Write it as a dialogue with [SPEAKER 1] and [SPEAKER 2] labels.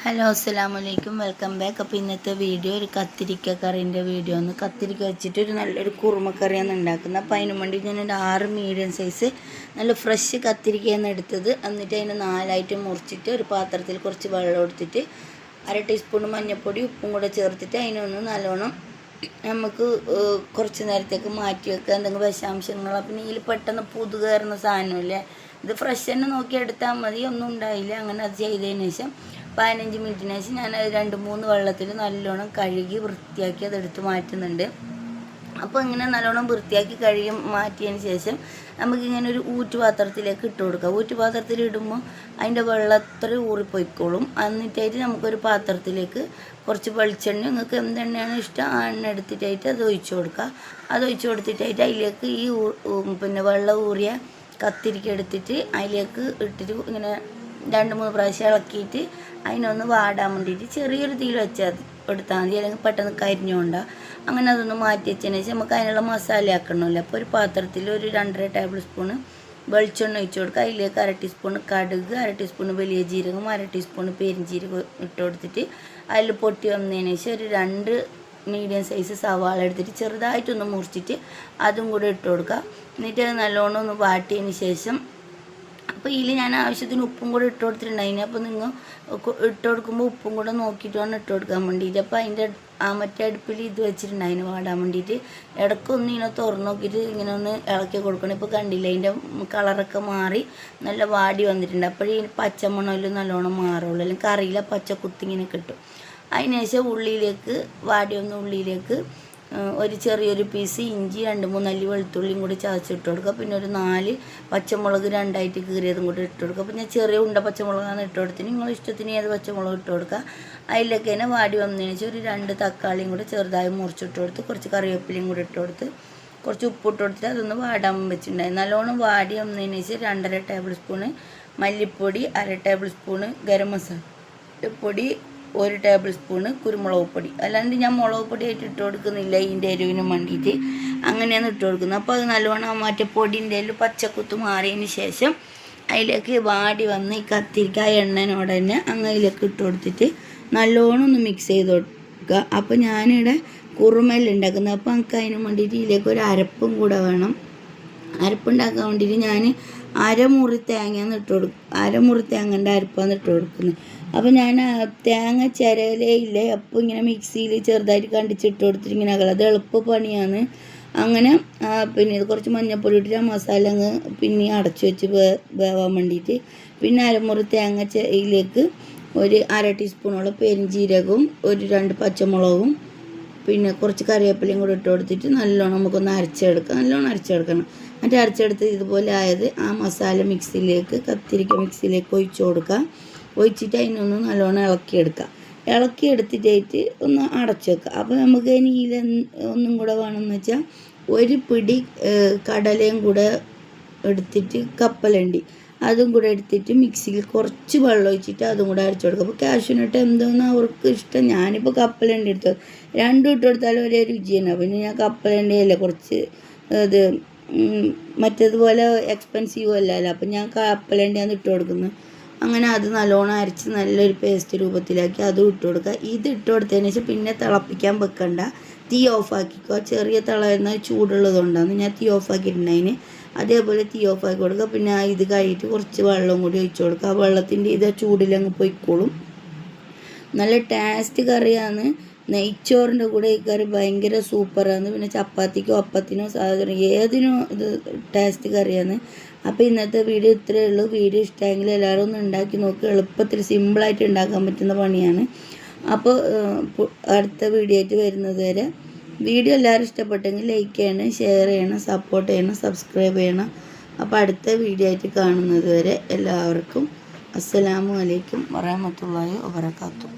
[SPEAKER 1] Hello അസ്സലാമലൈക്കും, welcome back. അപ്പോൾ ഇന്നത്തെ വീഡിയോ ഒരു കത്തിരിക്ക കറീൻ്റെ വീഡിയോ ആണ്. കത്തിരിക്ക വെച്ചിട്ട് ഒരു നല്ലൊരു കുറുമക്കറിയാണ് ഉണ്ടാക്കുന്നത്. അപ്പോൾ അതിന് വേണ്ടി ഞാൻ ഒരു 6 മീഡിയം സൈസ് നല്ല ഫ്രഷ് കത്തിരിക്കയാണ് എടുത്തത്. എന്നിട്ട് അതിനെ 4ആയിട്ട് മുറിച്ചിട്ട് ഒരു പാത്രത്തിൽ കുറച്ച് വെള്ളം എടുത്തിട്ട് 1/2 ടീസ്പൂൺ മഞ്ഞൾപ്പൊടി ഉപ്പും കൂടെ ചേർത്തിട്ട് അതിനൊന്ന് നല്ലോണം നമുക്ക് കുറച്ച് നേരത്തേക്ക് മാറ്റി വെക്കുക. എന്തെങ്കിലും വിഷാംശങ്ങളോ പിന്നെ ഇതിൽ പെട്ടെന്ന് പുതു കയറുന്ന സാധനമില്ലേ, ഇത് ഫ്രഷ് തന്നെ നോക്കി എടുത്താൽ മതി, ഒന്നും ഉണ്ടായില്ല. അങ്ങനെ അത് ചെയ്തതിന് ശേഷം 15 മിനിറ്റിന് ശേഷം ഞാൻ 2-3 വെള്ളത്തിൽ നല്ലോണം കഴുകി വൃത്തിയാക്കി അതെടുത്ത് മാറ്റുന്നുണ്ട്. അപ്പോൾ ഇങ്ങനെ നല്ലോണം വൃത്തിയാക്കി കഴുകി മാറ്റിയതിന് ശേഷം നമുക്കിങ്ങനെ ഒരു ഊറ്റുപാത്രത്തിലേക്ക് ഇട്ട് കൊടുക്കാം. ഊറ്റുപാത്രത്തിൽ ഇടുമ്പോൾ അതിൻ്റെ വെള്ളത്തിൽ ഊറിപ്പോയിക്കോളും. എന്നിട്ടായിട്ട് നമുക്കൊരു പാത്രത്തിലേക്ക് കുറച്ച് വെളിച്ചെണ്ണ, നിങ്ങൾക്ക് എന്തെണ്ണയാണ് ഇഷ്ടം ആ എണ്ണ എടുത്തിട്ടായിട്ട് അത് ഒഴിച്ച് കൊടുക്കുക. അത് ഒഴിച്ച് കൊടുത്തിട്ടായിട്ട് അതിലേക്ക് ഈ പിന്നെ വെള്ളം ഊറിയ കത്തിരിക്ക എടുത്തിട്ട് അതിലേക്ക് ഇട്ടിട്ട് ഇങ്ങനെ 2-3 പ്രാവശ്യം ഇളക്കിയിട്ട് അതിനൊന്ന് വാടാൻ വേണ്ടിയിട്ട് ചെറിയൊരു തീയിൽ വെച്ചാൽ എടുത്താൽ മതി, അല്ലെങ്കിൽ പെട്ടെന്ന് കരിഞ്ഞുകൊണ്ടാണ്. അങ്ങനെ അതൊന്ന് മാറ്റി വെച്ചതിന് ശേഷം നമുക്ക് അതിനുള്ള മസാല ആക്കണമല്ലോ. അപ്പോൾ ഒരു പാത്രത്തിൽ ഒരു 2.5 ടേബിൾ സ്പൂണ് വെളിച്ചെണ്ണ ഒഴിച്ച് കൊടുക്കുക. അതിലേക്ക് 1/2 ടീസ്പൂൺ കടുക്, 1/2 ടീസ്പൂൺ വലിയ ജീരകം, 1/2 ടീസ്പൂൺ പെരിഞ്ജീരകം ഇട്ട് കൊടുത്തിട്ട് അതിൽ പൊട്ടി വന്നതിന് ശേഷം ഒരു 2 മീഡിയം സൈസ് സവാള എടുത്തിട്ട് ചെറുതായിട്ടൊന്ന് മുറിച്ചിട്ട് അതും കൂടെ ഇട്ട് കൊടുക്കുക. എന്നിട്ട് നല്ലോണം ഒന്ന് വാട്ടിയതിന് ശേഷം അപ്പോൾ ഇതിൽ ഞാൻ ആവശ്യത്തിന് ഉപ്പും കൂടെ ഇട്ട് കൊടുത്തിട്ടുണ്ടായിന്. അപ്പോൾ നിങ്ങൾ ഇട്ട് കൊടുക്കുമ്പോൾ ഉപ്പും കൂടെ നോക്കിയിട്ട് വേണം ഇട്ട് കൊടുക്കാൻ വേണ്ടിയിട്ട്. അപ്പോൾ അതിൻ്റെ മറ്റേ അടുപ്പിൽ ഇത് വെച്ചിട്ടുണ്ടായിന് വാടാൻ വേണ്ടിയിട്ട്. ഇടയ്ക്കൊന്ന് ഇങ്ങനെ തുറന്ന് നോക്കിയിട്ട് ഇങ്ങനെ ഒന്ന് ഇളക്കി കൊടുക്കണം. ഇപ്പോൾ കണ്ടില്ല, അതിൻ്റെ കളറൊക്കെ മാറി നല്ല വാടി വന്നിട്ടുണ്ട്. അപ്പോഴേ പച്ചമണലും നല്ലോണം മാറുള്ളൂ, അല്ലെങ്കിൽ കറിയിലെ പച്ചക്കുത്തിങ്ങനെ കിട്ടും. അതിനുശേഷം ഉള്ളിയിലേക്ക് ഉള്ളിയിലേക്ക് ഒരു ചെറിയൊരു പീസ് ഇഞ്ചി, 2-3 അല്ലി വെളുത്തുള്ളിയും കൂടി ചതച്ചിട്ട് കൊടുക്കുക. പിന്നെ ഒരു 4 പച്ചമുളക് 2ആയിട്ട് കീറിയതും കൂടി ഇട്ട് കൊടുക്കുക. അപ്പോൾ ഞാൻ ചെറിയ ഉണ്ട പച്ചമുളകാണ് ഇട്ട് കൊടുത്തിന്, നിങ്ങൾ ഇഷ്ടത്തിന് ഏത് പച്ചമുളക് ഇട്ട് കൊടുക്കുക. അതിലേക്ക് തന്നെ വാടി വന്നതിന് ശേഷം ഒരു 2 തക്കാളിയും കൂടി ചെറുതായി മുറിച്ചിട്ട് കൊടുത്ത് കുറച്ച് കറിവേപ്പിലയും കൂടി ഇട്ട് കൊടുത്ത് കുറച്ച് ഉപ്പിട്ട് കൊടുത്തിട്ട് അതൊന്ന് വാടാൻ വെച്ചിട്ടുണ്ടായി. നല്ലോണം വാടി വന്നതിന് ശേഷം 2.5 ടേബിൾ സ്പൂണ് മല്ലിപ്പൊടി, 1/2 ടേബിൾ സ്പൂണ് ഗരം മസാല പൊടി, 1 ടേബിൾ സ്പൂണ് കുരുമുളക് പൊടി. അല്ലാണ്ട് ഞാൻ മുളക് പൊടിയായിട്ട് ഇട്ട് കൊടുക്കുന്നില്ല, ഇതിൻ്റെ എരിവിന് വേണ്ടിയിട്ട് അങ്ങനെയാണ് ഇട്ട് കൊടുക്കുന്നത്. അപ്പോൾ അത് നല്ലോണം മറ്റേ പൊടിൻ്റെ പച്ചക്കുത്ത് മാറിയതിന് ശേഷം അതിലേക്ക് വാടി വന്ന് ഈ കത്തിരിക്ക എണ്ണനോട് തന്നെ അതിലേക്ക് ഇട്ട് കൊടുത്തിട്ട് നല്ലോണം ഒന്ന് മിക്സ് ചെയ്ത് കൊടുക്കുക. അപ്പോൾ ഞാനിവിടെ കുറുമല്ലുണ്ടാക്കുന്നത്. അപ്പോൾ നമുക്ക് അതിന് വേണ്ടിയിട്ട് ഇതിലേക്ക് ഒരു അരപ്പും കൂടെ വേണം. അരപ്പുണ്ടാക്കാൻ വേണ്ടിയിട്ട് ഞാൻ 1/2 മുറി തേങ്ങയാണ് ഇട്ട് കൊടുക്കും. 1/2 മുറി തേങ്ങൻ്റെ അരപ്പാണ് ഇട്ട് കൊടുക്കുന്നത്. അപ്പോൾ ഞാൻ തേങ്ങ ചിരയില്ലേ, അപ്പോൾ ഇങ്ങനെ മിക്സിയിൽ ചെറുതായിട്ട് കണ്ടിച്ചിട്ട് കൊടുത്തിട്ട് ഇങ്ങനെ ആക്കുക. അത് എളുപ്പ പണിയാണ്. അങ്ങനെ പിന്നെ ഇത് കുറച്ച് മഞ്ഞൾപ്പൊടി ഇട്ടിട്ട് ആ മസാല അങ്ങ് പിന്നെ അടച്ചു വെച്ച് വേവാൻ വേണ്ടിയിട്ട്. പിന്നെ 1/2 മുറി തേങ്ങ ഇതിലേക്ക് ഒരു 1/2 ടീസ്പൂണോളം പെരിഞ്ജീരകവും ഒരു 2 പച്ചമുളകും പിന്നെ കുറച്ച് കറിവേപ്പിലയും കൂടി ഇട്ട് കൊടുത്തിട്ട് നല്ലോണം നമുക്കൊന്ന് അരച്ചെടുക്കാം. നല്ലോണം അരച്ചെടുക്കണം. എന്നിട്ട് അരച്ചെടുത്ത് ഇതുപോലെ ആയത് ആ മസാല കത്തിരിക്ക മിക്സിയിലേക്ക് ഒഴിച്ച് കൊടുക്കുക. ഒഴിച്ചിട്ട് അതിനൊന്ന് നല്ലോണം ഇളക്കിയെടുത്തിട്ടായിട്ട് ഒന്ന് അടച്ചു വെക്കുക. അപ്പോൾ നമുക്ക് ഇനി ഒന്നും കൂടെ വേണമെന്ന് വെച്ചാൽ ഒരു പിടി കടലയും കൂടെ എടുത്തിട്ട് കപ്പലണ്ടി അതും കൂടെ എടുത്തിട്ട് മിക്സിയിൽ കുറച്ച് വെള്ളം ഒഴിച്ചിട്ട് അതും കൂടെ അരച്ചു കൊടുക്കുക. അപ്പോൾ കാഷ്യൂനട്ട് എന്തോന്ന് അവർക്ക് ഇഷ്ടം. ഞാനിപ്പോൾ കപ്പലണ്ടി എടുത്തത്, 2 ഇട്ട് കൊടുത്താലും ഒരേ രുചിയാണ്. പിന്നെ ഞാൻ കപ്പലണ്ടി അല്ല, കുറച്ച് ഇത് മറ്റേതുപോലെ എക്സ്പെൻസീവും അല്ലല്ലോ, അപ്പം ഞാൻ കപ്പലണ്ടിയാണ് ഇട്ട് കൊടുക്കുന്നത്. അങ്ങനെ അത് നല്ലോണം അരച്ച് നല്ലൊരു പേസ്റ്റ് രൂപത്തിലാക്കി അതും ഇട്ട് കൊടുക്കുക. ഇത് ഇട്ട് കൊടുത്തതിന് ശേഷം പിന്നെ തിളപ്പിക്കാൻ വെക്കണ്ട, തീ ഓഫാക്കിക്കോ. ചെറിയ തിളയുന്ന ചൂടുള്ളതുകൊണ്ടാണ് ഞാൻ തീ ഓഫാക്കിയിട്ടുണ്ടായിന്. അതേപോലെ തീ ഓഫാക്കി കൊടുക്കുക. പിന്നെ ഇത് കഴിഞ്ഞിട്ട് കുറച്ച് വെള്ളം കൂടി ഒഴിച്ച് കൊടുക്കുക. ആ വെള്ളത്തിൻ്റെ ഇത് ചൂടിലങ്ങ് പോയിക്കോളും. നല്ല ടേസ്റ്റ് കറിയാണ്. നെയ്ച്ചോറിൻ്റെ കൂടെ ഈ കറി ഭയങ്കര സൂപ്പറാണ്. പിന്നെ ചപ്പാത്തിക്കോ അപ്പത്തിനോ സാധനം ഏതിനോ ഇത് ടേസ്റ്റ് കറിയാണ്. അപ്പോൾ ഇന്നത്തെ വീഡിയോ ഇത്രയേ ഉള്ളൂ. വീഡിയോ ഇഷ്ടമെങ്കിൽ എല്ലാവരും ഒന്ന് ഉണ്ടാക്കി നോക്കുക. എളുപ്പത്തിൽ സിമ്പിളായിട്ട് ഉണ്ടാക്കാൻ പറ്റുന്ന പണിയാണ്. അപ്പോൾ അടുത്ത വീഡിയോ ആയിട്ട് വരുന്നത് വരെ, വീഡിയോ എല്ലാവരും ഇഷ്ടപ്പെട്ടെങ്കിൽ ലൈക്ക് ചെയ്യണം, ഷെയർ ചെയ്യണം, സപ്പോർട്ട് ചെയ്യണം, സബ്സ്ക്രൈബ് ചെയ്യണം. അപ്പോൾ അടുത്ത വീഡിയോ ആയിട്ട് കാണുന്നത് വരെ എല്ലാവർക്കും അസ്സലാമു അലൈക്കും വറഹ്മത്തുള്ളാഹി വബറകാതുഹു.